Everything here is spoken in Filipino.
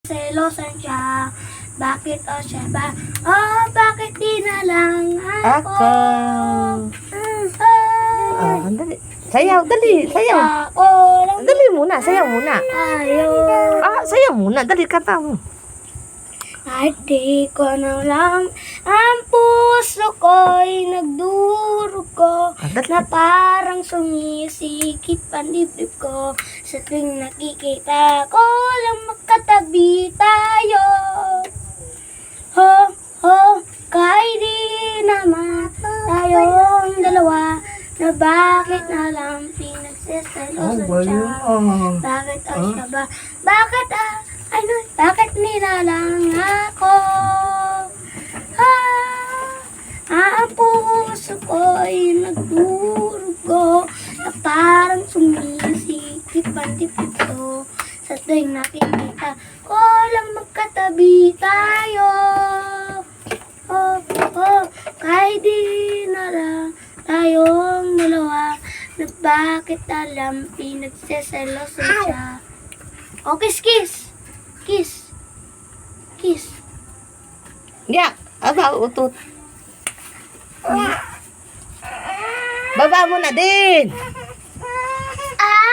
Selosan siya. Bakit o siya ba? Oh, bakit di na lang ako? Dali. Sayaw, dali. Sayaw. Ako lang Dali muna, sayaw muna. ayaw. Sayaw muna. Dali, kanta mo. At di ko na lang ang puso ko'y nagdurugo Dali. na parang sumisikip ang dibdib ko sa tuwing nakikita ko lang magkatabi tayo. Ho, ho, kahit di naman tayong dalawa na bakit na lang pinagsiselosan siya. Bakit o siya ba? Bakit bakit nilalang ako? Ang puso ko'y nagdurugo na parang sumisikip ang dibdib ko sa tuwing nakikita ko lang magkatabi tayo. Kahit di na lang tayong dalawa na bakit alam pinagseselosan siya. O, kiss, kiss. Kiss. Kiss. Yak. Aba, utot. Baba mo na din.